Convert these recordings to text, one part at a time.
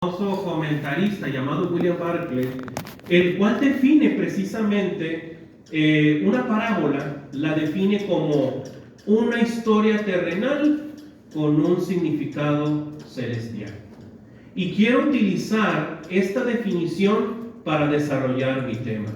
famoso comentarista llamado William Barclay, el cual define precisamente una parábola, la define como una historia terrenal con un significado celestial. Y quiero utilizar esta definición para desarrollar mi tema.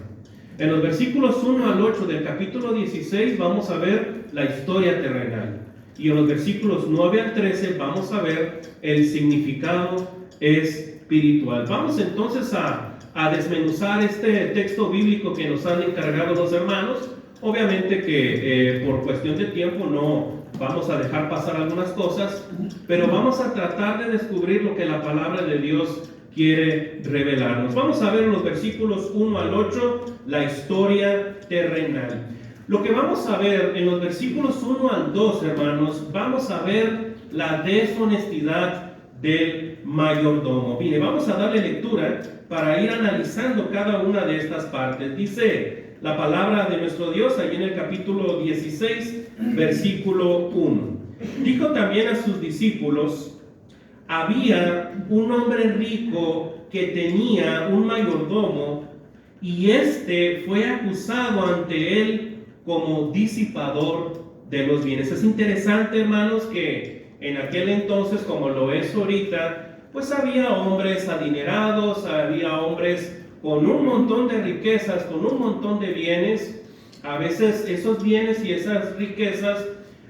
En los versículos 1 al 8 del capítulo 16 vamos a ver la historia terrenal. Y en los versículos 9 al 13 vamos a ver el significado espiritual. Vamos entonces a desmenuzar este texto bíblico que nos han encargado los hermanos. Obviamente que por cuestión de tiempo no vamos a dejar pasar algunas cosas, pero vamos a tratar de descubrir lo que la palabra de Dios quiere revelarnos. Vamos a ver en los versículos 1 al 8 la historia terrenal. Lo que vamos a ver en los versículos 1 al 2, hermanos, vamos a ver la deshonestidad del mayordomo. Mire, vamos a darle lectura para ir analizando cada una de estas partes. Dice la palabra de nuestro Dios allí en el capítulo 16, versículo 1. Dijo también a sus discípulos: había un hombre rico que tenía un mayordomo, y éste fue acusado ante él como disipador de los bienes. Es interesante, hermanos, que en aquel entonces, como lo es ahorita, pues había hombres adinerados, había hombres con un montón de riquezas, con un montón de bienes. A veces esos bienes y esas riquezas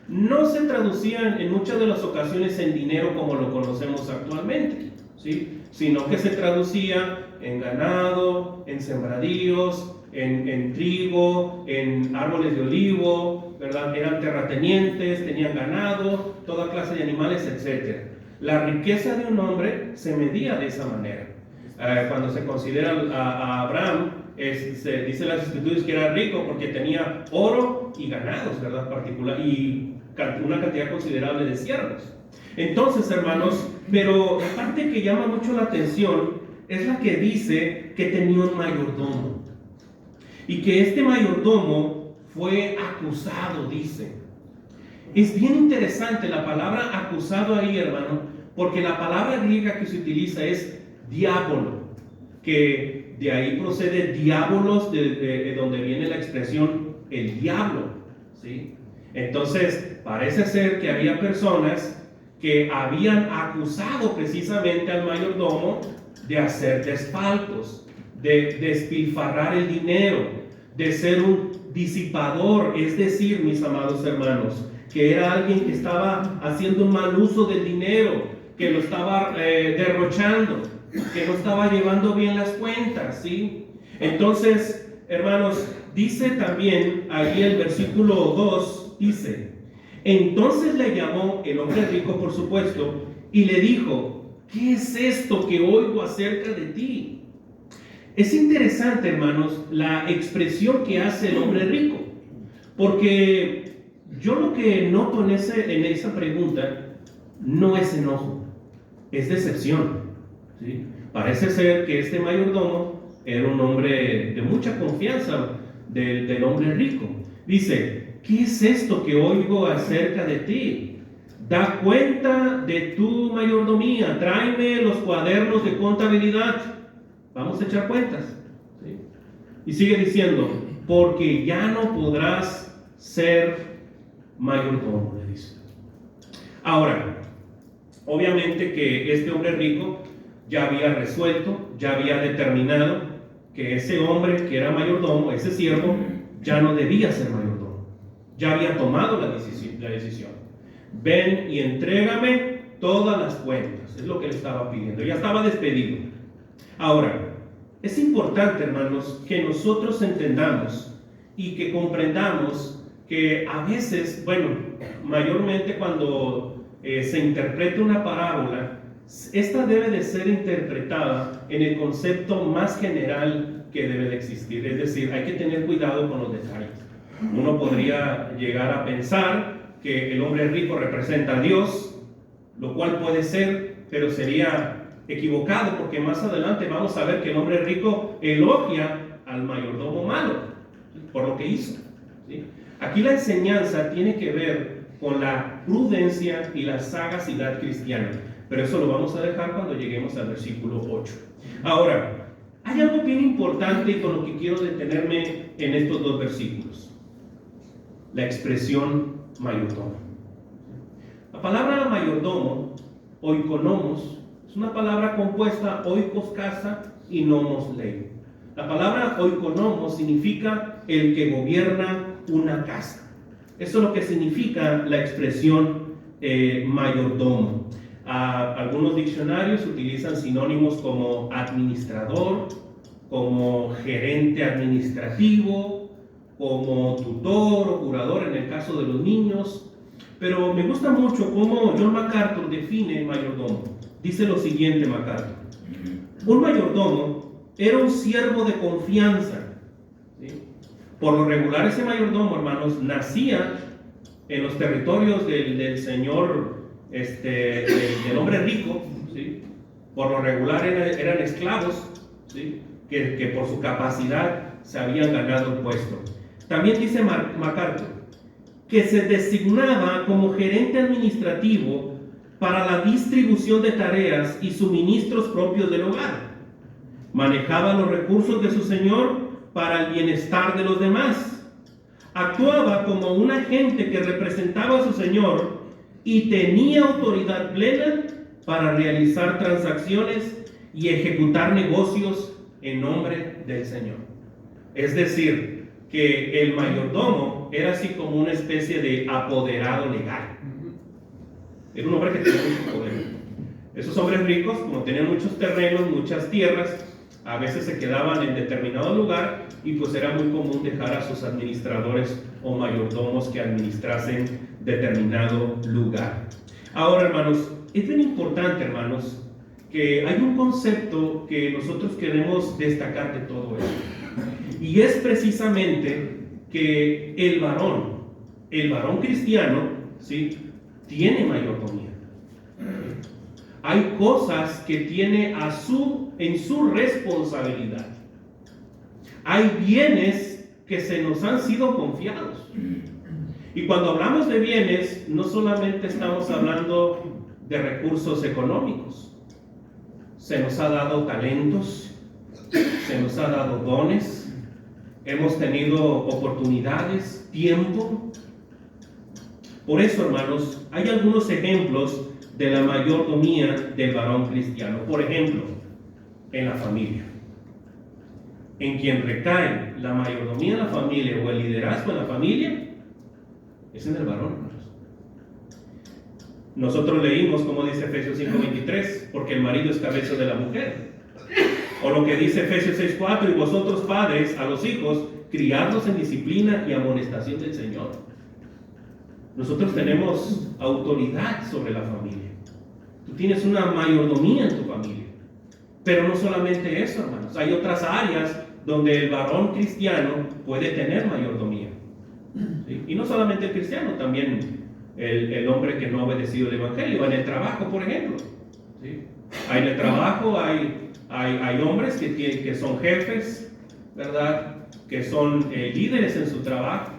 no se traducían en muchas de las ocasiones en dinero como lo conocemos actualmente, ¿sí? Sino que se traducía en ganado, en sembradíos, en trigo, en árboles de olivo, ¿verdad? Eran terratenientes, tenían ganado, toda clase de animales, etc. La riqueza de un hombre se medía de esa manera. Cuando se considera a Abraham, se dice en las escrituras que era rico porque tenía oro y ganados, ¿verdad? Particular, y una cantidad considerable de siervos. Entonces, hermanos, pero la parte que llama mucho la atención es la que dice que tenía un mayordomo. Y que este mayordomo fue acusado, dice. Es bien interesante la palabra acusado ahí, hermano, porque la palabra griega que se utiliza es diabolo, que de ahí procede diabolos, de donde viene la expresión el diablo, ¿sí? Entonces, parece ser que había personas que habían acusado precisamente al mayordomo de hacer desfalcos, de despilfarrar el dinero, de ser un disipador, es decir, mis amados hermanos, que era alguien que estaba haciendo un mal uso del dinero, que lo estaba derrochando, que no estaba llevando bien las cuentas, ¿sí? Entonces, hermanos, dice también ahí el versículo 2, dice: entonces le llamó el hombre rico, por supuesto, y le dijo: ¿qué es esto que oigo acerca de ti? Es interesante, hermanos, la expresión que hace el hombre rico, porque yo lo que noto en esa pregunta no es enojo, es decepción, ¿sí? Parece ser que este mayordomo era un hombre de mucha confianza del hombre rico. Dice: ¿qué es esto que oigo acerca de ti? Da cuenta de tu mayordomía, tráeme los cuadernos de contabilidad, vamos a echar cuentas, ¿sí? Y sigue diciendo: porque ya no podrás ser mayordomo, le dice. Ahora, obviamente que este hombre rico ya había resuelto, ya había determinado que ese hombre que era mayordomo, ese siervo, ya no debía ser mayordomo. Ya había tomado la decisión. Ven y entrégame todas las cuentas. Es lo que le estaba pidiendo. Ya estaba despedido. Ahora, es importante, hermanos, que nosotros entendamos y que comprendamos que a veces, bueno, mayormente cuando se interpreta una parábola, esta debe de ser interpretada en el concepto más general que debe de existir. Es decir, hay que tener cuidado con los detalles. Uno podría llegar a pensar que el hombre rico representa a Dios, lo cual puede ser, pero sería equivocado, porque más adelante vamos a ver que el hombre rico elogia al mayordomo malo por lo que hizo, ¿sí? Aquí la enseñanza tiene que ver con la prudencia y la sagacidad cristiana. pero eso lo vamos a dejar cuando lleguemos al versículo 8. Ahora, hay algo bien importante con lo que quiero detenerme en estos dos versículos. La expresión mayordomo. La palabra mayordomo, oikonomos, es una palabra compuesta oikos casa y nomos ley. La palabra oikonomos significa el que gobierna una casa. Eso es lo que significa la expresión mayordomo. Algunos diccionarios utilizan sinónimos como administrador, como gerente administrativo, como tutor o curador en el caso de los niños. Pero me gusta mucho cómo John MacArthur define mayordomo. Dice lo siguiente MacArthur: un mayordomo era un siervo de confianza, ¿sí? Por lo regular ese mayordomo, hermanos, nacía en los territorios del señor, del hombre rico, ¿sí? Por lo regular eran esclavos, ¿sí? que por su capacidad se habían ganado el puesto. También dice MacArthur que se designaba como gerente administrativo para la distribución de tareas y suministros propios del hogar. Manejaba los recursos de su señor para el bienestar de los demás. Actuaba como un agente que representaba a su señor y tenía autoridad plena para realizar transacciones y ejecutar negocios en nombre del Señor. Es decir, que el mayordomo era así como una especie de apoderado legal. Era un hombre que tenía mucho poder. Esos hombres ricos, como tenían muchos terrenos, muchas tierras, a veces se quedaban en determinado lugar y pues era muy común dejar a sus administradores o mayordomos que administrasen determinado lugar. Ahora, hermanos, es bien importante, hermanos, que hay un concepto que nosotros queremos destacar de todo esto. Y es precisamente que el varón cristiano, ¿sí?, tiene mayordomía. Hay cosas que tiene en su responsabilidad. Hay bienes que se nos han sido confiados. Y cuando hablamos de bienes, no solamente estamos hablando de recursos económicos. Se nos ha dado talentos, se nos ha dado dones, hemos tenido oportunidades, tiempo. Por eso, hermanos, hay algunos ejemplos de la mayordomía del varón cristiano. Por ejemplo, en la familia. En quien recae la mayordomía de la familia o el liderazgo en la familia, es en el varón, hermanos. Nosotros leímos, como dice Efesios 5:23, porque el marido es cabeza de la mujer. O lo que dice Efesios 6:4, y vosotros padres a los hijos, criadlos en disciplina y amonestación del Señor. Nosotros tenemos autoridad sobre la familia. Tú tienes una mayordomía en tu familia. Pero no solamente eso, hermanos. Hay otras áreas donde el varón cristiano puede tener mayordomía. ¿Sí? Y no solamente el cristiano, también el hombre que no ha obedecido el evangelio. En el trabajo, por ejemplo. ¿Sí? En el trabajo hay hombres que son jefes, ¿verdad? Que son líderes en su trabajo.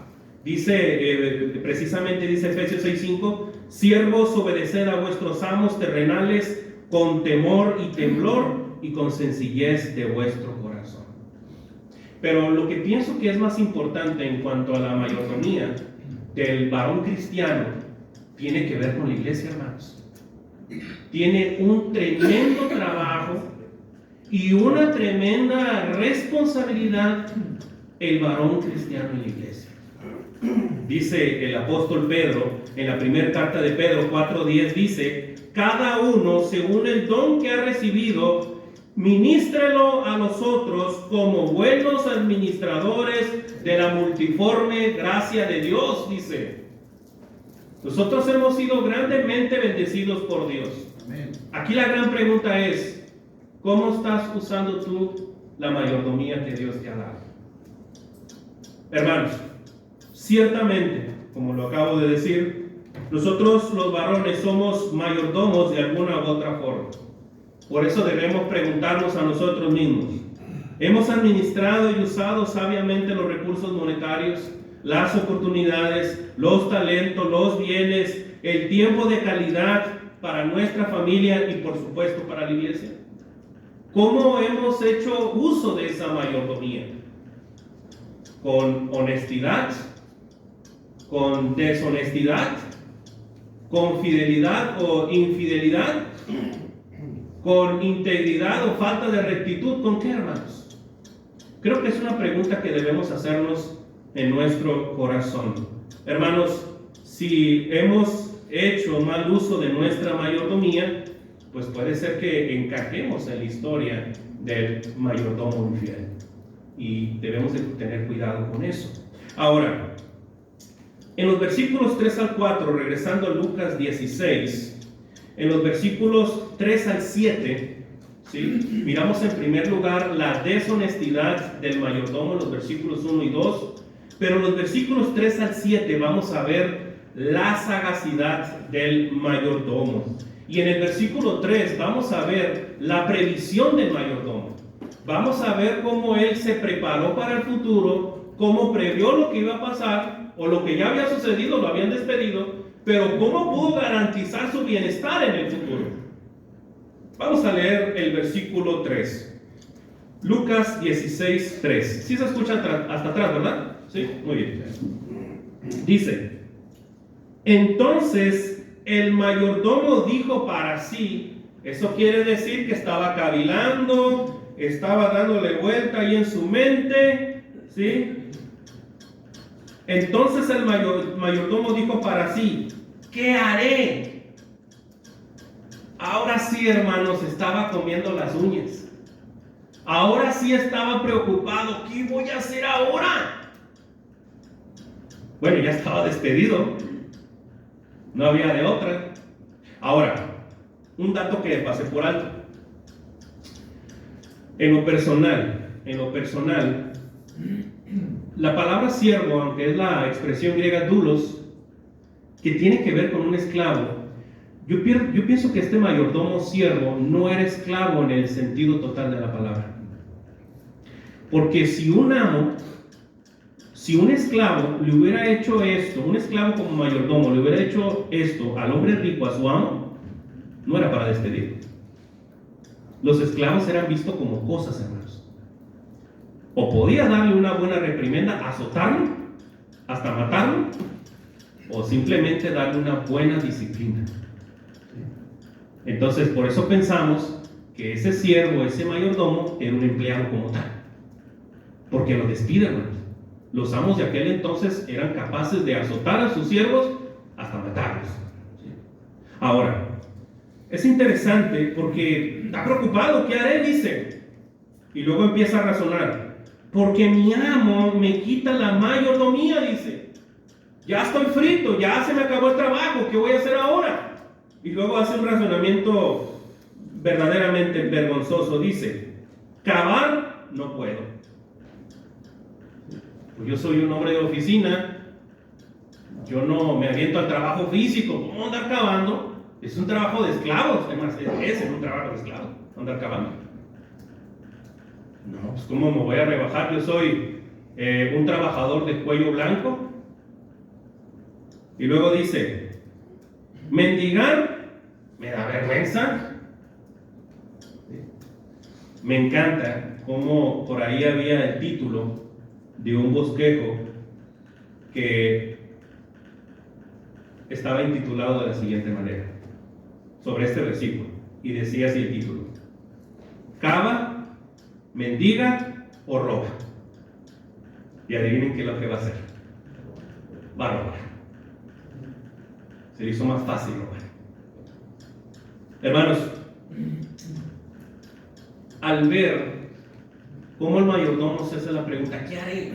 Precisamente dice Efesios 6:5, siervos, obedeced a vuestros amos terrenales con temor y temblor y con sencillez de vuestro corazón. Pero lo que pienso que es más importante en cuanto a la mayordomía del varón cristiano tiene que ver con la iglesia, hermanos. Tiene un tremendo trabajo y una tremenda responsabilidad el varón cristiano en la iglesia. Dice el apóstol Pedro, en la primera carta de Pedro 4:10, dice, cada uno según el don que ha recibido, ministrelo a nosotros como buenos administradores de la multiforme gracia de Dios, dice. Nosotros hemos sido grandemente bendecidos por Dios. Amén. Aquí la gran pregunta es, ¿cómo estás usando tú la mayordomía que Dios te ha dado? Hermanos, ciertamente, como lo acabo de decir, nosotros los varones somos mayordomos de alguna u otra forma. Por eso debemos preguntarnos a nosotros mismos, ¿hemos administrado y usado sabiamente los recursos monetarios, las oportunidades, los talentos, los bienes, el tiempo de calidad para nuestra familia y por supuesto para la iglesia? ¿Cómo hemos hecho uso de esa mayordomía? ¿Con honestidad? ¿Con deshonestidad? ¿Con fidelidad o infidelidad? ¿Con integridad o falta de rectitud? ¿Con qué, hermanos? Creo que es una pregunta que debemos hacernos en nuestro corazón. Hermanos, si hemos hecho mal uso de nuestra mayordomía, pues puede ser que encajemos en la historia del mayordomo infiel. Y debemos de tener cuidado con eso. Ahora, en los versículos 3 al 4, regresando a Lucas 16, en los versículos 3 al 7, ¿sí? Miramos en primer lugar la deshonestidad del mayordomo en los versículos 1 y 2, pero en los versículos 3 al 7 vamos a ver la sagacidad del mayordomo. Y en el versículo 3 vamos a ver la previsión del mayordomo. Vamos a ver cómo él se preparó para el futuro, cómo previó lo que iba a pasar, o lo que ya había sucedido, lo habían despedido, pero cómo pudo garantizar su bienestar en el futuro. Vamos a leer el versículo 3. Lucas 16, 3. ¿Sí se escucha hasta atrás, verdad? Sí, muy bien. Dice: entonces el mayordomo dijo para sí. Eso quiere decir que estaba cavilando, estaba dándole vuelta ahí en su mente, ¿sí? Entonces el mayordomo dijo para sí: ¿qué haré? Ahora sí, hermanos, estaba comiendo las uñas. Ahora sí estaba preocupado. ¿Qué voy a hacer ahora? Bueno, ya estaba despedido. No había de otra. Ahora, un dato que pasé por alto. En lo personal, la palabra siervo, aunque es la expresión griega doulos, que tiene que ver con un esclavo, yo pienso que este mayordomo siervo no era esclavo en el sentido total de la palabra. Porque si un esclavo le hubiera hecho esto, un esclavo como mayordomo le hubiera hecho esto al hombre rico, a su amo, no era para despedirlo. Los esclavos eran vistos como cosas, hermanos. O podía darle una buena reprimenda, azotarlo, hasta matarlo, o simplemente darle una buena disciplina. Entonces, por eso pensamos que ese siervo, ese mayordomo, era un empleado como tal. Porque lo despiden, hermanos. Los amos de aquel entonces eran capaces de azotar a sus siervos hasta matarlos. Ahora, es interesante porque está preocupado. ¿Qué haré? Dice. Y luego empieza a razonar. Porque mi amo me quita la mayordomía, dice. Ya estoy frito, ya se me acabó el trabajo, ¿qué voy a hacer ahora? Y luego hace un razonamiento verdaderamente vergonzoso. Dice: cavar no puedo. Pues yo soy un hombre de oficina, yo no me aviento al trabajo físico. ¿Cómo andar cavando? Es un trabajo de esclavos. Además, es un trabajo de esclavos, andar cavando. No, pues ¿cómo me voy a rebajar? Yo soy un trabajador de cuello blanco. Y luego dice: mendigar me da vergüenza. Me encanta cómo por ahí había el título de un bosquejo que estaba intitulado de la siguiente manera, sobre este versículo, y decía así el título: cava, mendiga o roba. Y adivinen qué es lo que va a hacer. Va a robar. Se le hizo más fácil robar. Hermanos, al ver cómo el mayordomo se hace la pregunta: ¿qué haré?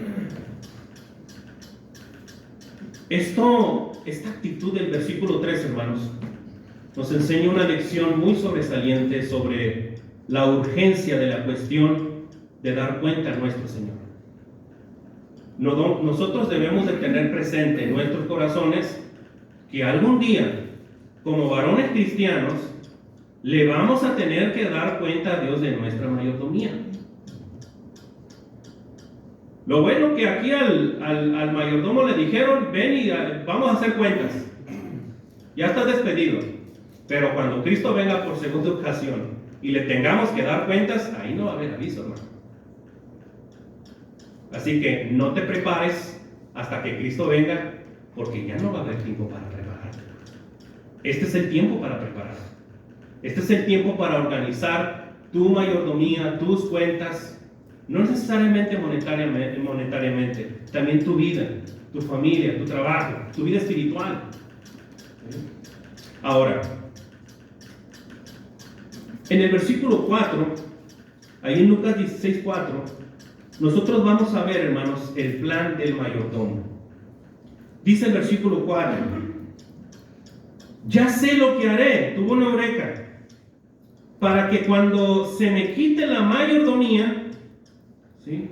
Esta actitud del versículo 3, hermanos, nos enseña una lección muy sobresaliente sobre la urgencia de la cuestión de dar cuenta a nuestro Señor. Nosotros debemos de tener presente en nuestros corazones que algún día, como varones cristianos, le vamos a tener que dar cuenta a Dios de nuestra mayordomía. Lo bueno que aquí al mayordomo le dijeron: ven y vamos a hacer cuentas. Ya estás despedido. Pero cuando Cristo venga por segunda ocasión y le tengamos que dar cuentas, ahí no va a haber aviso, hermano. Así que no te prepares hasta que Cristo venga, porque ya no va a haber tiempo para prepararte. Este es el tiempo para preparar. Este es el tiempo para organizar tu mayordomía, tus cuentas, no necesariamente monetariamente, también tu vida, tu familia, tu trabajo, tu vida espiritual. Ahora, en el versículo 4, ahí en Lucas 16:4, nosotros vamos a ver, hermanos, el plan del mayordomo. Dice el versículo 4: ya sé lo que haré, tuvo una eureka, para que cuando se me quite la mayordomía, ¿sí?,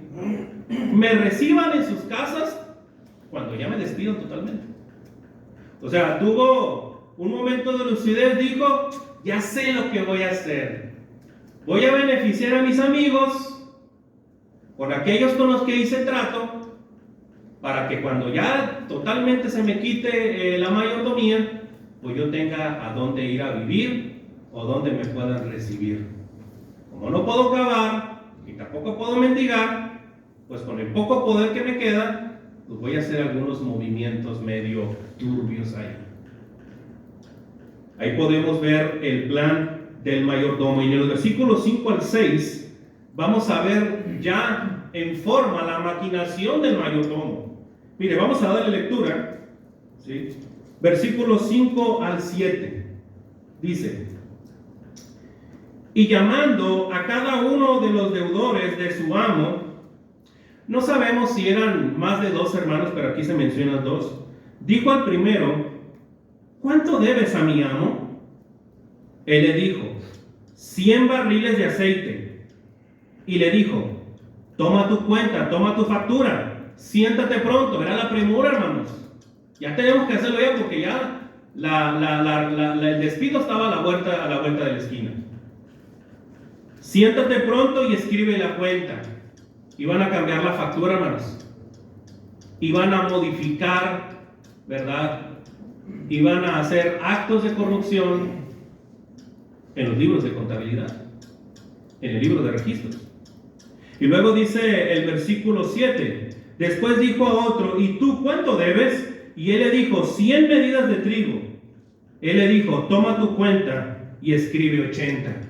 me reciban en sus casas cuando ya me despidan totalmente. O sea, tuvo un momento de lucidez, dijo: ya sé lo que voy a hacer. Voy a beneficiar a mis amigos, con aquellos con los que hice trato, para que cuando ya totalmente se me quite la mayordomía, pues yo tenga a dónde ir a vivir o donde me puedan recibir. Como no puedo cavar y tampoco puedo mendigar, pues con el poco poder que me queda, pues voy a hacer algunos movimientos medio turbios ahí. Ahí podemos ver el plan del mayordomo. Y en los versículos 5 al 6 vamos a ver ya en forma la maquinación del mayordomo. Mire, vamos a darle lectura, ¿sí? Versículos 5 al 7 dice: y llamando a cada uno de los deudores de su amo, no sabemos si eran más de 2 hermanos, pero aquí se mencionan 2, dijo al primero: ¿cuánto debes a mi amo? Él le dijo: 100 barriles de aceite. Y le dijo: toma tu cuenta, toma tu factura, siéntate pronto. Era la premura, hermanos. Ya tenemos que hacerlo ya, porque ya el despido estaba a la vuelta de la esquina. Siéntate pronto y escribe la cuenta. Iban a cambiar la factura, hermanos. Iban a modificar, ¿verdad? Iban a hacer actos de corrupción en los libros de contabilidad, en el libro de registros. Y luego dice el versículo 7: después dijo a otro: ¿y tú cuánto debes? Y él le dijo: 100 medidas de trigo. Él le dijo: toma tu cuenta y escribe 80.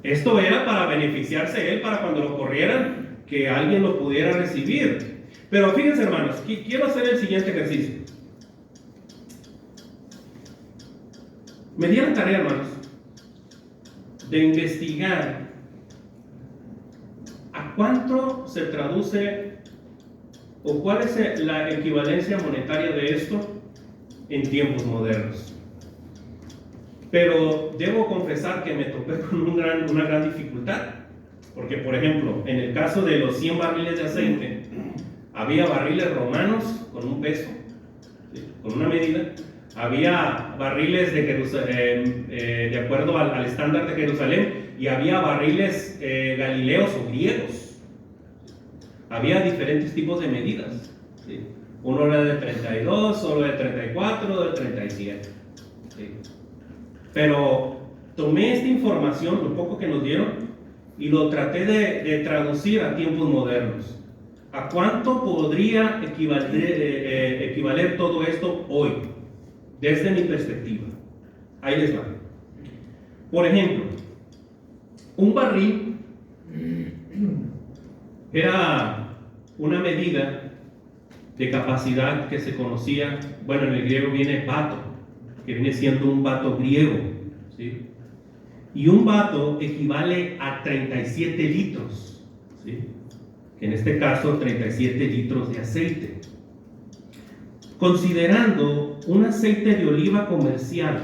Esto era para beneficiarse él, para cuando lo corrieran, que alguien lo pudiera recibir. Pero fíjense, hermanos, quiero hacer el siguiente ejercicio. Me di la tarea, hermanos, de investigar a cuánto se traduce o cuál es la equivalencia monetaria de esto en tiempos modernos. Pero debo confesar que me topé con una gran dificultad, porque, por ejemplo, en el caso de los 100 barriles de aceite, había barriles romanos con un peso, ¿sí?, con una medida. Había barriles de Jerusalén, de acuerdo al estándar de Jerusalén, y había barriles galileos o griegos. Había diferentes tipos de medidas, ¿sí? Uno era de 32, otro de 34, de 37. ¿Sí? Pero tomé esta información, lo poco que nos dieron, y lo traté de traducir a tiempos modernos. ¿A cuánto podría equivaler todo esto hoy? Desde mi perspectiva. Ahí les va. Por ejemplo, un barril era una medida de capacidad que se conocía, bueno, en el griego viene bato, que viene siendo un bato griego, ¿sí? Y un bato equivale a 37 litros, ¿sí?, que en este caso 37 litros de aceite. Considerando un aceite de oliva comercial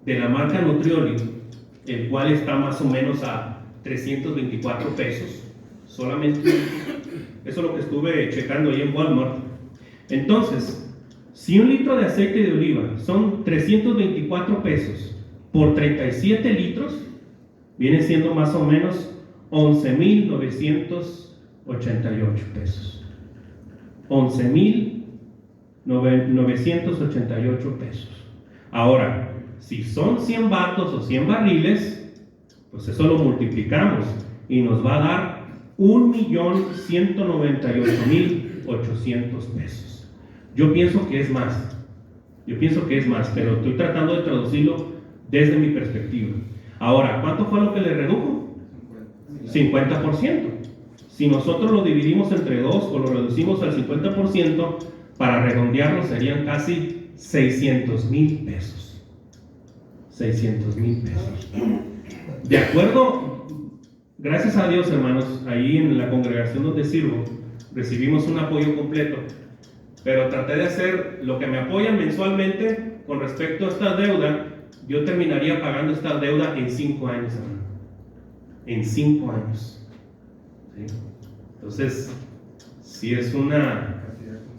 de la marca Nutrioli, el cual está más o menos a 324 pesos, solamente, eso es lo que estuve checando ahí en Walmart. Entonces, si un litro de aceite de oliva son 324 pesos por 37 litros, viene siendo más o menos 11,988 pesos. 11,988 pesos. Ahora, si son 100 batos o 100 barriles, pues eso lo multiplicamos y nos va a dar 1.198.800 pesos. Yo pienso que es más. Pero estoy tratando de traducirlo desde mi perspectiva. Ahora, ¿cuánto fue lo que le redujo? 50%. Si nosotros lo dividimos entre 2 o lo reducimos al 50%, para redondearlo serían casi 600,000 pesos. 600,000 pesos. De acuerdo, gracias a Dios, hermanos, ahí en la congregación donde sirvo, recibimos un apoyo completo. Pero traté de hacer lo que me apoyan mensualmente con respecto a esta deuda. Yo terminaría pagando esta deuda en 5 años, hermano. En 5 años. ¿Sí? Entonces, sí es una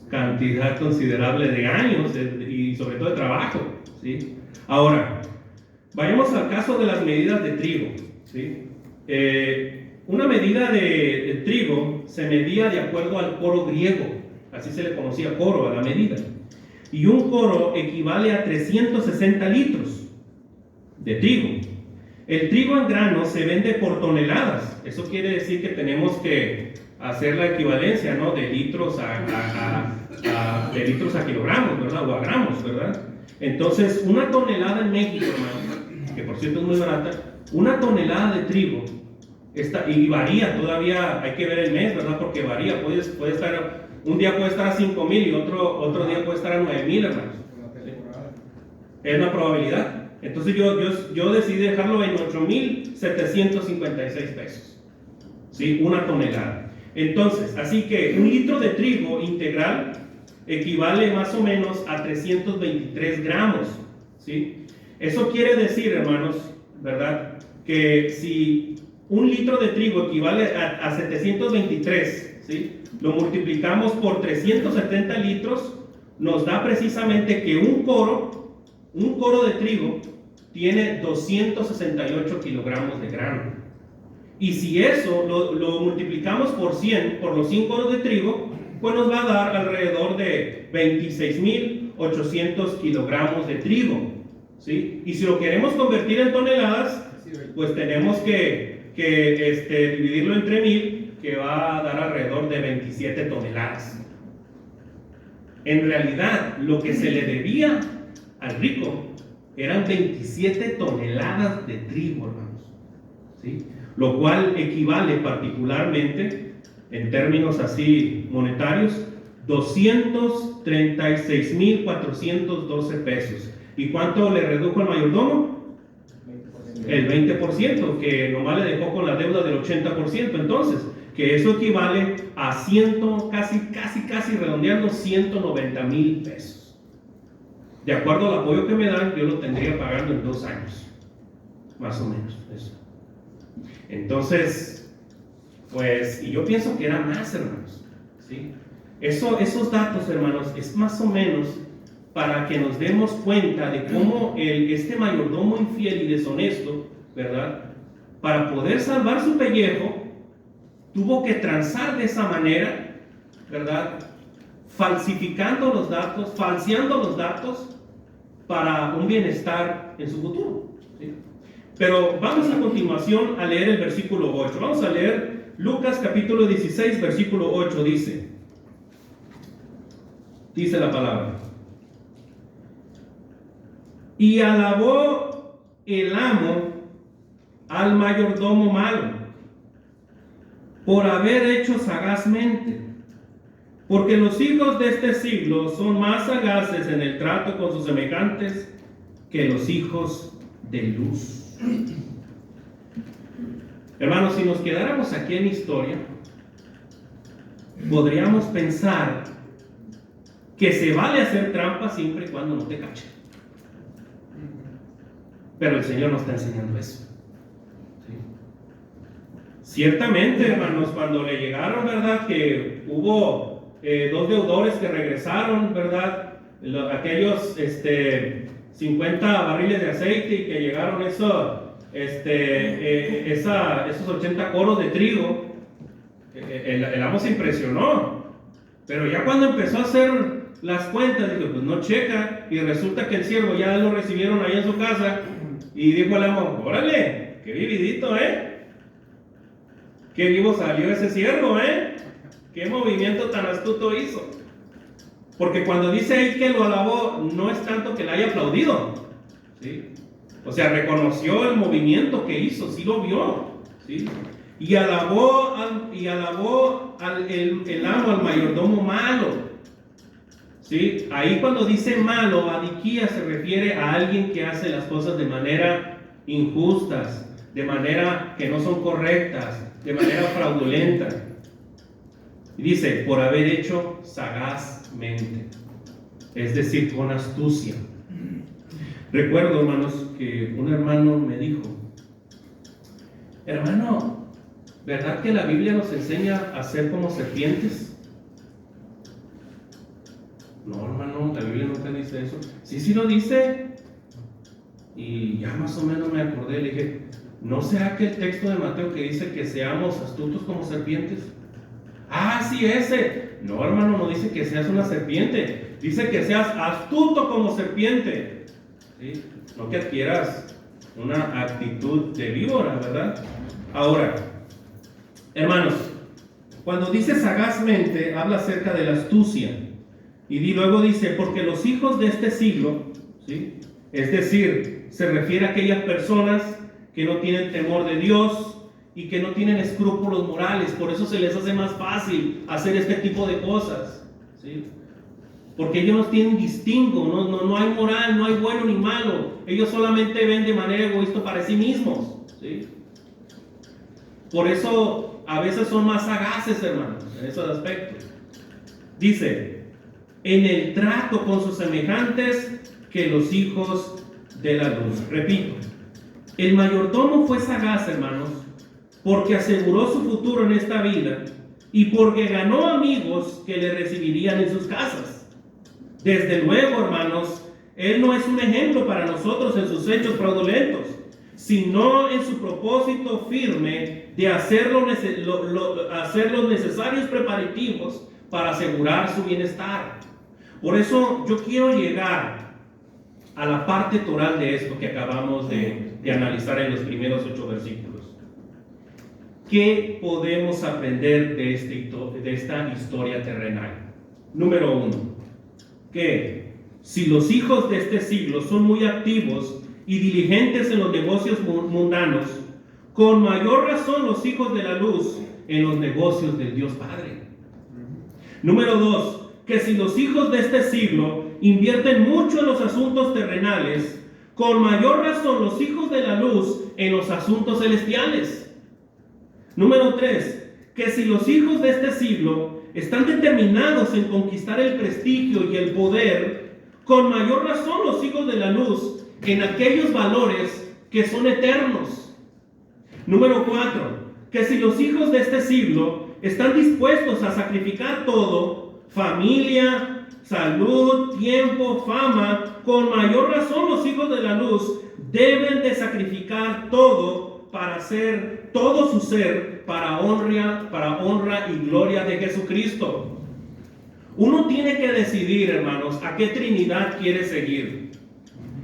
cantidad considerable de años y sobre todo de trabajo. ¿Sí? Ahora, vayamos al caso de las medidas de trigo. ¿Sí? Una medida de trigo se medía de acuerdo al coro griego. Así se le conocía coro a la medida. Y un coro equivale a 360 litros de trigo. El trigo en grano se vende por toneladas. Eso quiere decir que tenemos que hacer la equivalencia, ¿no? De litros de litros a kilogramos, ¿verdad? O a gramos, ¿verdad? Entonces, una tonelada en México, hermano, que por cierto es muy barata, una tonelada de trigo, y varía todavía, hay que ver el mes, ¿verdad? Porque varía, puede estar... Un día puede estar a 5,000 y otro día puede estar a 9,000, hermanos. Es una probabilidad. Entonces yo decidí dejarlo en 8,756 pesos. ¿Sí? Una tonelada. Entonces, así que un litro de trigo integral equivale más o menos a 323 gramos. ¿Sí? Eso quiere decir, hermanos, ¿verdad? Que si un litro de trigo equivale a 723, ¿sí? Lo multiplicamos por 370 litros, nos da precisamente que un coro de trigo tiene 268 kilogramos de grano. Y si eso lo multiplicamos por 100, por los 100 coros de trigo, pues nos va a dar alrededor de 26,800 kilogramos de trigo. ¿Sí? Y si lo queremos convertir en toneladas, pues tenemos que dividirlo entre 1,000, que va a dar alrededor de 27 toneladas. En realidad, lo que se le debía al rico eran 27 toneladas de trigo, hermanos. ¿Sí? Lo cual equivale particularmente, en términos así monetarios, 236,412 pesos. ¿Y cuánto le redujo el mayordomo? El 20%, que nomás le dejó con la deuda del 80%. Entonces, que eso equivale a casi redondeando 190,000 pesos. De acuerdo al apoyo que me dan, yo lo tendría pagando en 2 años, más o menos eso. Entonces, pues, y yo pienso que era más, hermanos, ¿sí? Esos datos, hermanos, es más o menos para que nos demos cuenta de cómo este mayordomo infiel y deshonesto, ¿verdad? Para poder salvar su pellejo, tuvo que transar de esa manera, ¿verdad? Falsificando los datos, falseando los datos para un bienestar en su futuro. ¿Sí? Pero vamos a continuación a leer el versículo 8. Vamos a leer Lucas capítulo 16, versículo 8. Dice la palabra: y alabó el amo al mayordomo malo por haber hecho sagazmente, porque los hijos de este siglo son más sagaces en el trato con sus semejantes que los hijos de luz. Hermanos, si nos quedáramos aquí en historia, podríamos pensar que se vale hacer trampa siempre y cuando no te cachen. Pero el Señor nos está enseñando eso. Ciertamente, hermanos, cuando le llegaron, ¿verdad? Que hubo 2 deudores que regresaron, ¿verdad? Aquellos 50 barriles de aceite y que llegaron esos 80 coros de trigo, el amo se impresionó. Pero ya cuando empezó a hacer las cuentas, dijo, pues no checa, y resulta que el siervo ya lo recibieron ahí en su casa, y dijo el amo, órale, qué vividito, qué vivo salió ese siervo, qué movimiento tan astuto hizo. Porque cuando dice ahí que lo alabó, no es tanto que le haya aplaudido, ¿sí? O sea, reconoció el movimiento que hizo, sí lo vio, ¿sí? Y alabó el amo al mayordomo malo, ¿sí? Ahí cuando dice malo, adiquía se refiere a alguien que hace las cosas de manera injustas, de manera que no son correctas, de manera fraudulenta. Y dice, por haber hecho sagazmente, es decir, con astucia. Recuerdo, hermanos, que un hermano me dijo, hermano, ¿verdad que la Biblia nos enseña a ser como serpientes? No, hermano, la Biblia nunca dice eso. Sí lo dice. Y ya más o menos me acordé, le dije, ¿no será que el texto de Mateo que dice que seamos astutos como serpientes? Ah, sí, ese. No, hermano, no dice que seas una serpiente. Dice que seas astuto como serpiente. ¿Sí? No que adquieras una actitud de víbora, ¿verdad? Ahora, hermanos, cuando dice sagazmente, habla acerca de la astucia. Y luego dice, porque los hijos de este siglo, ¿sí? Es decir, se refiere a aquellas personas que no tienen temor de Dios y que no tienen escrúpulos morales, por eso se les hace más fácil hacer este tipo de cosas, ¿sí? Porque ellos no tienen distingo, no hay moral, no hay bueno ni malo, ellos solamente ven de manera egoísta para sí mismos, ¿sí? Por eso a veces son más sagaces, hermanos, en esos aspectos. Dice, en el trato con sus semejantes que los hijos de la luz. Repito, el mayordomo fue sagaz, hermanos, porque aseguró su futuro en esta vida y porque ganó amigos que le recibirían en sus casas. Desde luego, hermanos, él no es un ejemplo para nosotros en sus hechos fraudulentos, sino en su propósito firme de hacer los necesarios preparativos para asegurar su bienestar. Por eso yo quiero llegar a la parte toral de esto que acabamos de analizar en los primeros 8 versículos. ¿Qué podemos aprender de esta historia terrenal? Número 1, que si los hijos de este siglo son muy activos y diligentes en los negocios mundanos, con mayor razón los hijos de la luz en los negocios del Dios Padre. Número 2, que si los hijos de este siglo invierten mucho en los asuntos terrenales, con mayor razón los hijos de la luz en los asuntos celestiales. Número 3, que si los hijos de este siglo están determinados en conquistar el prestigio y el poder, con mayor razón los hijos de la luz en aquellos valores que son eternos. Número 4, que si los hijos de este siglo están dispuestos a sacrificar todo, familia, salud, tiempo, fama, con mayor razón los hijos de la luz deben de sacrificar todo para hacer todo su ser para honra y gloria de Jesucristo. Uno tiene que decidir, hermanos, a qué Trinidad quiere seguir.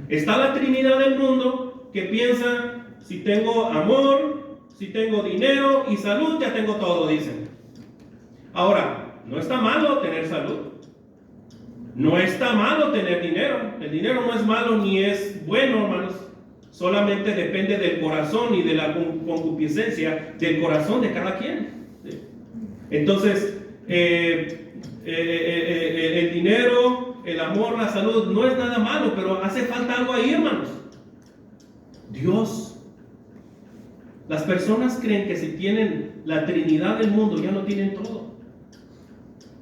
Está la Trinidad del mundo que piensa, si tengo amor, si tengo dinero y salud, ya tengo todo, dicen. Ahora, no está malo tener salud. No está malo tener dinero. El dinero no es malo ni es bueno, hermanos. Solamente depende del corazón y de la concupiscencia del corazón de cada quien. ¿Sí? Entonces, el dinero, el amor, la salud, no es nada malo, pero hace falta algo ahí, hermanos. Dios. Las personas creen que si tienen la Trinidad del mundo ya no tienen todo.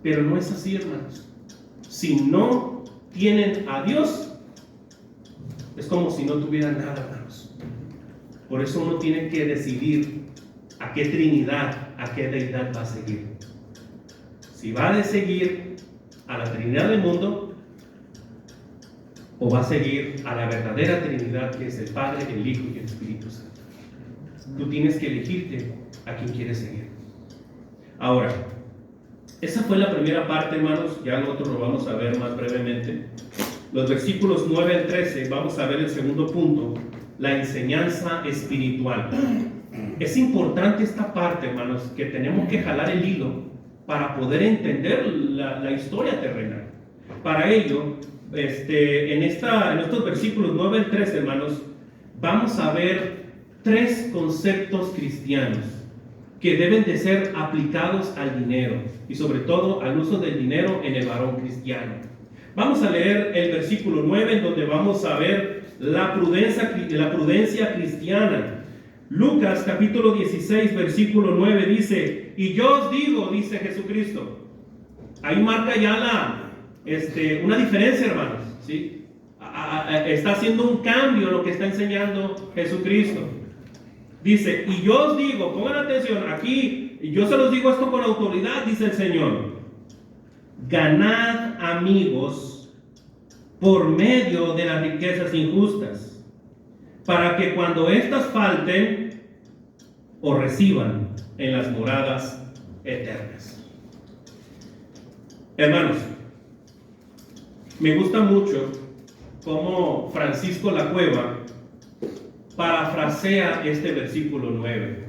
Pero no es así, hermanos. Si no tienen a Dios, es como si no tuvieran nada, hermanos. Por eso uno tiene que decidir a qué Trinidad, a qué deidad va a seguir. Si va a seguir a la Trinidad del mundo o va a seguir a la verdadera Trinidad que es el Padre, el Hijo y el Espíritu Santo. Tú tienes que elegirte a quién quieres seguir. Ahora, Esa fue la primera parte, hermanos. Ya lo otro lo vamos a ver más brevemente. Los versículos 9 al 13, vamos a ver el segundo punto, la enseñanza espiritual. Es importante esta parte, hermanos, que tenemos que jalar el hilo para poder entender la historia terrenal. Para ello, en estos versículos 9 al 13, hermanos, vamos a ver 3 conceptos cristianos que deben de ser aplicados al dinero y sobre todo al uso del dinero en el varón cristiano. Vamos a leer el versículo 9, en donde vamos a ver la prudencia cristiana. Lucas capítulo 16, versículo 9 dice: y yo os digo, dice Jesucristo. Ahí marca ya una diferencia, hermanos, ¿sí? Está haciendo un cambio en lo que está enseñando Jesucristo. Dice: y yo os digo, pongan atención, aquí yo se los digo esto con autoridad, dice el Señor: ganad amigos por medio de las riquezas injustas, para que cuando éstas falten, os reciban en las moradas eternas. Hermanos, me gusta mucho cómo Francisco La Cueva parafrasea este versículo 9.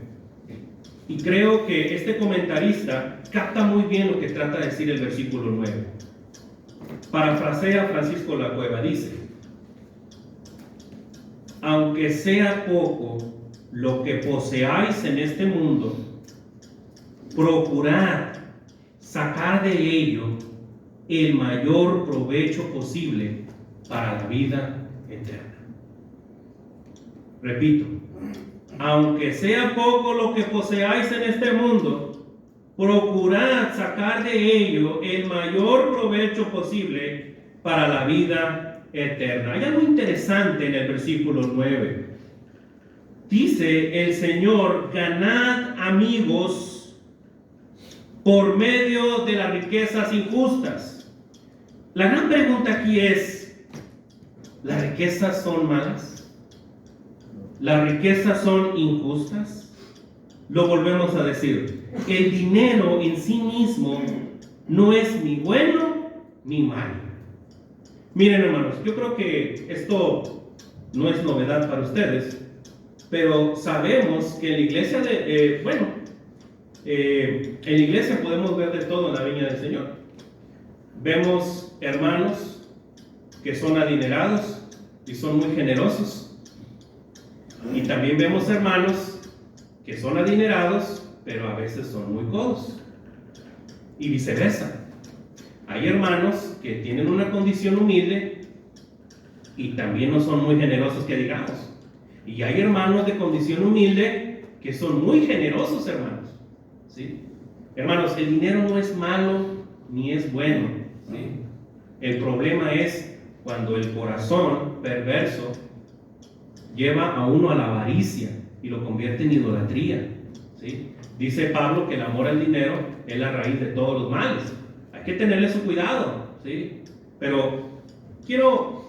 Y creo que este comentarista capta muy bien lo que trata de decir el versículo 9. Parafrasea Francisco La Cueva, dice: aunque sea poco lo que poseáis en este mundo, procurad sacar de ello el mayor provecho posible para la vida eterna. Repito, aunque sea poco lo que poseáis en este mundo, procurad sacar de ello el mayor provecho posible para la vida eterna. Hay algo interesante en el versículo 9. Dice el Señor: ganad amigos por medio de las riquezas injustas. La gran pregunta aquí es: ¿las riquezas son malas? ¿Las riquezas son injustas? Lo volvemos a decir: el dinero en sí mismo no es ni bueno ni malo. Miren, hermanos, yo creo que esto no es novedad para ustedes, pero sabemos que en la iglesia en la iglesia podemos ver de todo en la viña del Señor. Vemos hermanos que son adinerados y son muy generosos, y también vemos hermanos que son adinerados pero a veces son muy codos, y viceversa. Hay hermanos que tienen una condición humilde y también no son muy generosos, que digamos. Y hay hermanos de condición humilde que son muy generosos, hermanos, ¿sí? Hermanos, el dinero no es malo ni es bueno, ¿sí? El problema es cuando el corazón perverso lleva a uno a la avaricia y lo convierte en idolatría, ¿sí? Dice Pablo que el amor al dinero es la raíz de todos los males. Hay que tenerle su cuidado, ¿sí? Pero quiero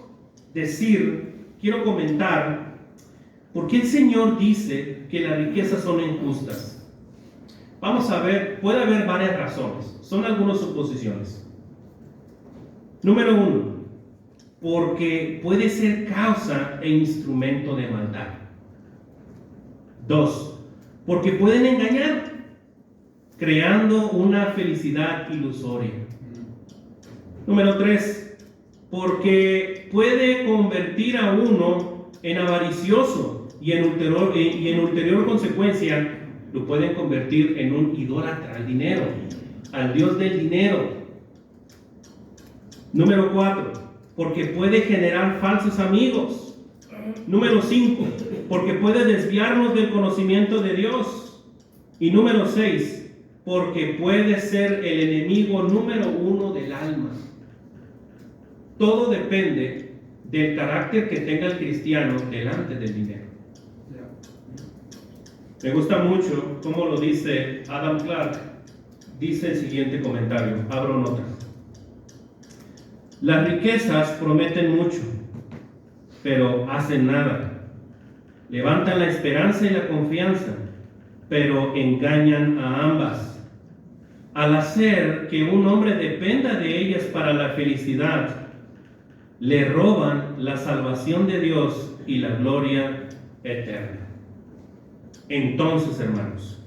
comentar por qué el Señor dice que las riquezas son injustas. Vamos a ver, puede haber varias razones, son algunas suposiciones. Número 1, porque puede ser causa e instrumento de maldad. 2, porque pueden engañar, creando una felicidad ilusoria. Número 3, porque puede convertir a uno en avaricioso y en ulterior consecuencia lo pueden convertir en un idólatra al dinero, al Dios del dinero. Número 4, porque puede generar falsos amigos. Número 5, porque puede desviarnos del conocimiento de Dios. Y número 6, porque puede ser el enemigo número 1 del alma. Todo depende del carácter que tenga el cristiano delante del dinero. Me gusta mucho cómo lo dice Adam Clark. Dice el siguiente comentario, abro nota: las riquezas prometen mucho, pero hacen nada. Levantan la esperanza y la confianza, pero engañan a ambas. al hacer que un hombre dependa de ellas para la felicidad, le roban la salvación de Dios y la gloria eterna. Entonces, hermanos,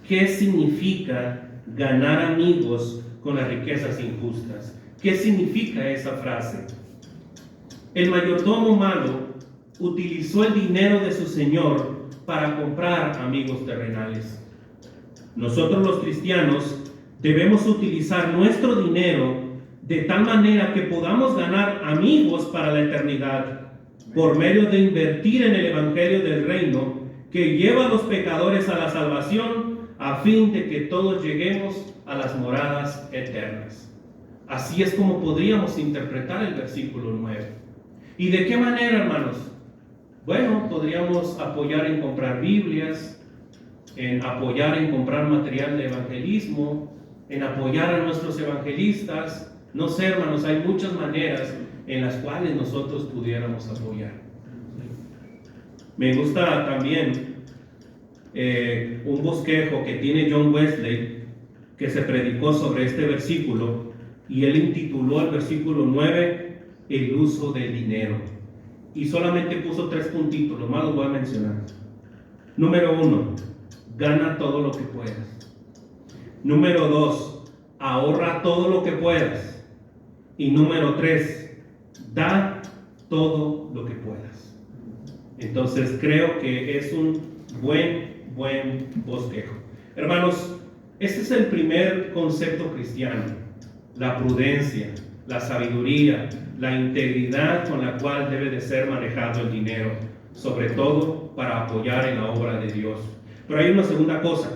¿qué significa ganar amigos con las riquezas injustas? ¿Qué significa esa frase? El mayordomo malo utilizó el dinero de su señor para comprar amigos terrenales. Nosotros los cristianos debemos utilizar nuestro dinero de tal manera que podamos ganar amigos para la eternidad por medio de invertir en el evangelio del reino que lleva a los pecadores a la salvación a fin de que todos lleguemos a las moradas eternas. Así es como podríamos interpretar el versículo 9. ¿Y de qué manera, hermanos? Bueno, podríamos apoyar en comprar Biblias, en apoyar en comprar material de evangelismo, en apoyar a nuestros evangelistas. No sé, hermanos, hay muchas maneras en las cuales nosotros pudiéramos apoyar. Me gusta también un bosquejo que tiene John Wesley, que se predicó sobre este versículo, y él intituló el versículo 9, el uso del dinero. Y solamente puso 3 puntitos, los más los voy a mencionar. Número 1, gana todo lo que puedas. Número 2, ahorra todo lo que puedas. Y número 3, da todo lo que puedas. Entonces creo que es un buen bosquejo. Hermanos, este es el primer concepto cristiano: la prudencia, la sabiduría, la integridad con la cual debe de ser manejado el dinero, sobre todo para apoyar en la obra de Dios. Pero hay una segunda cosa.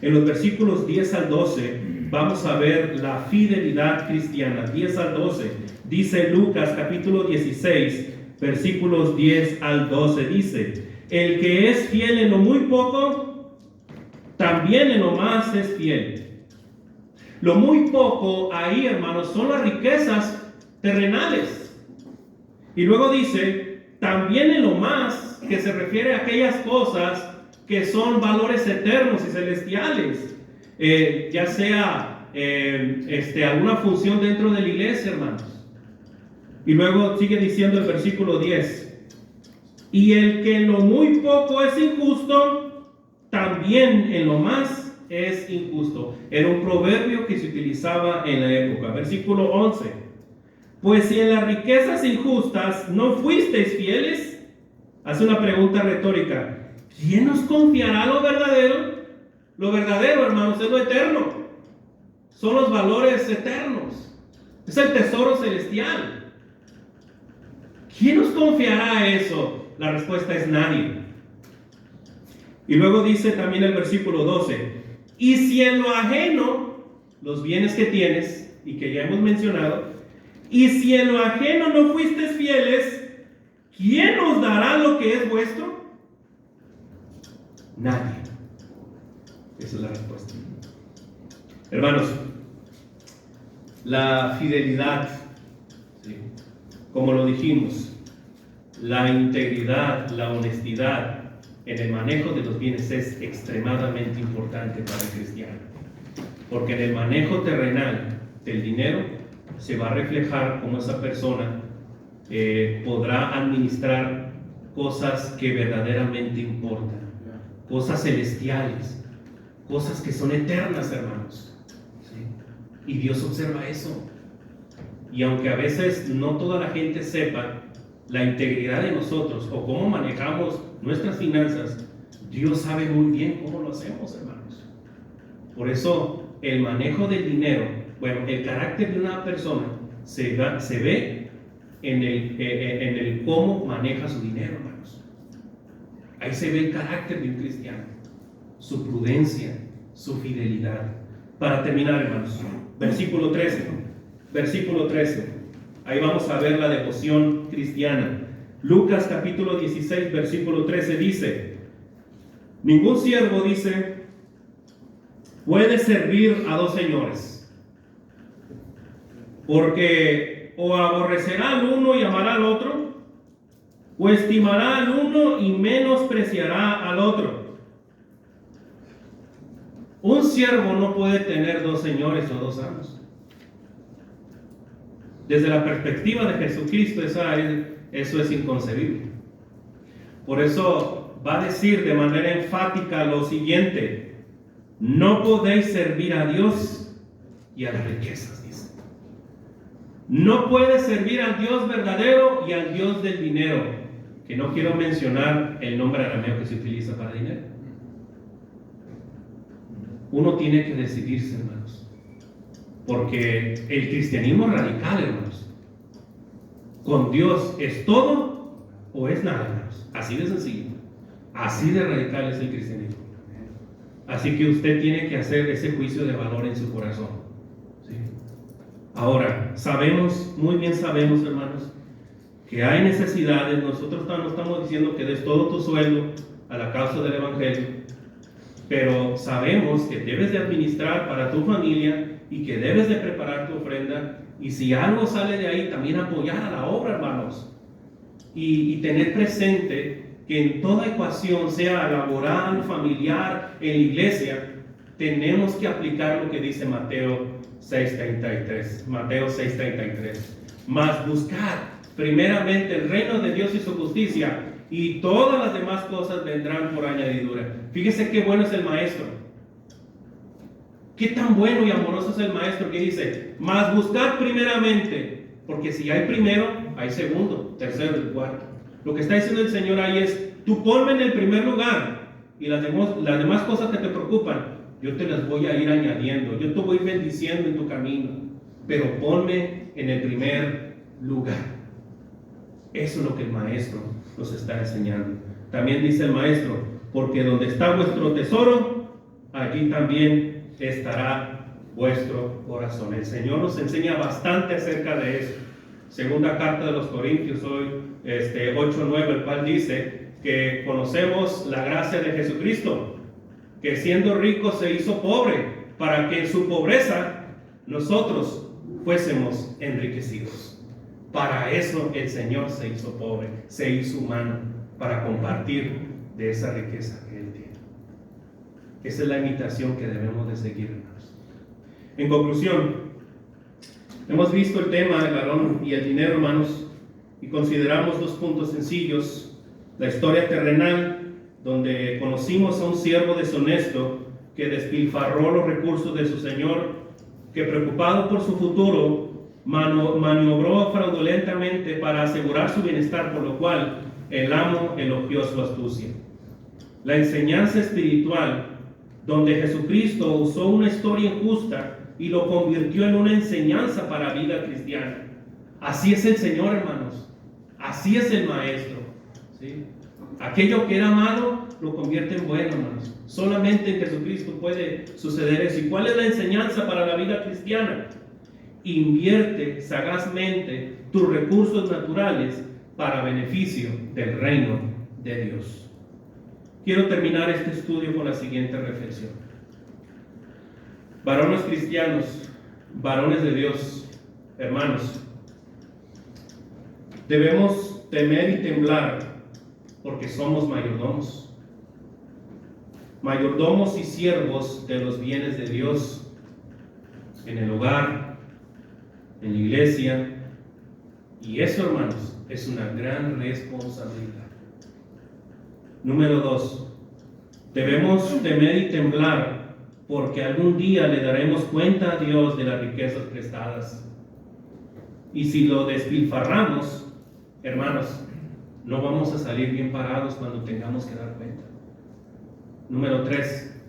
En los versículos 10 al 12 vamos a ver la fidelidad cristiana. 10 al 12 dice Lucas capítulo 16 versículos 10 al 12, dice: el que es fiel en lo muy poco, también en lo más es fiel. Lo muy poco ahí, hermanos, son las riquezas terrenales. Y luego dice, también en lo más, que se refiere a aquellas cosas que son valores eternos y celestiales, ya sea alguna función dentro de la iglesia, hermanos. Y luego sigue diciendo el versículo 10, y el que en lo muy poco es injusto, también en lo más es injusto. Era un proverbio que se utilizaba en la época. Versículo 11, pues si en las riquezas injustas no fuisteis fieles, hace una pregunta retórica, ¿quién nos confiará lo verdadero? Lo verdadero, hermanos, es lo eterno. Son los valores eternos. Es el tesoro celestial. ¿Quién nos confiará eso? La respuesta es nadie. Y luego dice también el versículo 12, y si en lo ajeno, los bienes que tienes y que ya hemos mencionado, y si en lo ajeno no fuiste fieles, ¿quién os dará lo que es vuestro? Nadie. Esa es la respuesta. Hermanos, la fidelidad, ¿sí?, como lo dijimos, la integridad, la honestidad en el manejo de los bienes es extremadamente importante para el cristiano, porque en el manejo terrenal del dinero se va a reflejar cómo esa persona podrá administrar cosas que verdaderamente importan, cosas celestiales, cosas que son eternas, hermanos, ¿sí? Y Dios observa eso. Y aunque a veces no toda la gente sepa la integridad de nosotros o cómo manejamos nuestras finanzas, Dios sabe muy bien cómo lo hacemos, hermanos. Por eso el manejo del dinero, bueno, el carácter de una persona se ve en el cómo maneja su dinero, hermanos. Ahí se ve el carácter de un cristiano, su prudencia, su fidelidad. Para terminar, hermanos, versículo 13. Ahí vamos a ver la devoción cristiana. Lucas capítulo 16, versículo 13 dice: ningún siervo, dice, puede servir a 2 señores, porque o aborrecerá al uno y amará al otro, o estimará al uno y menospreciará al otro. Un siervo no puede tener dos señores o dos amos. Desde la perspectiva de Jesucristo, eso es inconcebible. Por eso va a decir de manera enfática lo siguiente: no podéis servir a Dios y a las riquezas, dice. No puedes servir al Dios verdadero y al Dios del dinero, que no quiero mencionar el nombre arameo que se utiliza para dinero. Uno tiene que decidirse, hermanos, porque el cristianismo es radical, hermanos. Con Dios es todo o es nada, hermanos. Así de sencillo, así de radical es el cristianismo. Así que usted tiene que hacer ese juicio de valor en su corazón, ¿sí? Ahora, muy bien sabemos, hermanos, que hay necesidades. Nosotros no estamos diciendo que des todo tu sueldo a la causa del evangelio, pero sabemos que debes de administrar para tu familia y que debes de preparar tu ofrenda, y si algo sale de ahí, también apoyar a la obra, hermanos, y tener presente que en toda ecuación, sea laboral, familiar, en la iglesia, tenemos que aplicar lo que dice Mateo 6:33. Mateo 6:33. Mas buscad primeramente el reino de Dios y su justicia, y todas las demás cosas vendrán por añadidura. Fíjese qué bueno es el maestro. Qué tan bueno y amoroso es el maestro, que dice: mas buscad primeramente, porque si hay primero, hay segundo, tercero y cuarto. Lo que está diciendo el Señor ahí es: tú ponme en el primer lugar, y las demás cosas que te preocupan, yo te las voy a ir añadiendo, yo te voy bendiciendo en tu camino, pero ponme en el primer lugar. Eso es lo que el maestro nos está enseñando. También dice el maestro: porque donde está vuestro tesoro, allí también estará vuestro corazón. El Señor nos enseña bastante acerca de eso. Segunda carta de los Corintios, hoy 8:9, el cual dice que conocemos la gracia de Jesucristo, que siendo rico se hizo pobre, para que en su pobreza nosotros fuésemos enriquecidos. Para eso el Señor se hizo pobre, se hizo humano, para compartir de esa riqueza que Él tiene. Esa es la imitación que debemos de seguir, hermanos. En conclusión, hemos visto el tema del varón y el dinero, hermanos, y consideramos dos puntos sencillos: la historia terrenal, donde conocimos a un siervo deshonesto que despilfarró los recursos de su señor, que preocupado por su futuro maniobró fraudulentamente para asegurar su bienestar, por lo cual el amo elogió su astucia. La enseñanza espiritual, donde Jesucristo usó una historia injusta y lo convirtió en una enseñanza para la vida cristiana. Así es el Señor, hermanos. Así es el Maestro, ¿sí? Aquello que era malo lo convierte en bueno, hermanos. Solamente en Jesucristo puede suceder eso. ¿Y cuál es la enseñanza para la vida cristiana? Invierte sagazmente tus recursos naturales para beneficio del reino de Dios. Quiero terminar este estudio con la siguiente reflexión. Varones cristianos, varones de Dios, hermanos, debemos temer y temblar porque somos mayordomos. Mayordomos y siervos de los bienes de Dios en el hogar, en la iglesia, y eso, hermanos, es una gran responsabilidad. Número 2, debemos temer y temblar porque algún día le daremos cuenta a Dios de las riquezas prestadas. Y si lo despilfarramos, hermanos, no vamos a salir bien parados cuando tengamos que dar cuenta. Número 3,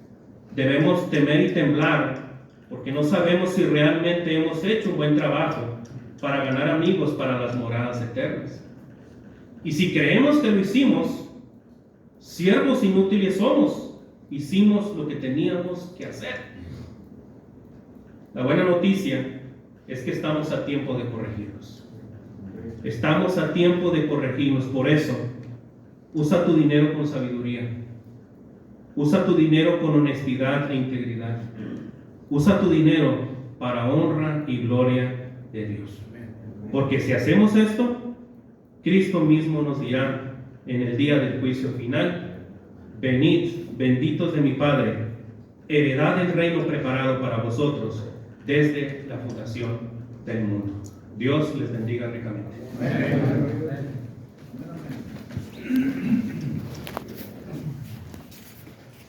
debemos temer y temblar porque no sabemos si realmente hemos hecho un buen trabajo para ganar amigos para las moradas eternas. Y si creemos que lo hicimos, siervos inútiles somos, hicimos lo que teníamos que hacer. La buena noticia es que estamos a tiempo de corregirnos. Estamos a tiempo de corregirnos. Por eso, usa tu dinero con sabiduría. Usa tu dinero con honestidad e integridad. Usa tu dinero para honra y gloria de Dios. Porque si hacemos esto, Cristo mismo nos dirá en el día del juicio final: venid, benditos de mi Padre, heredad del reino preparado para vosotros desde la fundación del mundo. Dios les bendiga ricamente. Amén.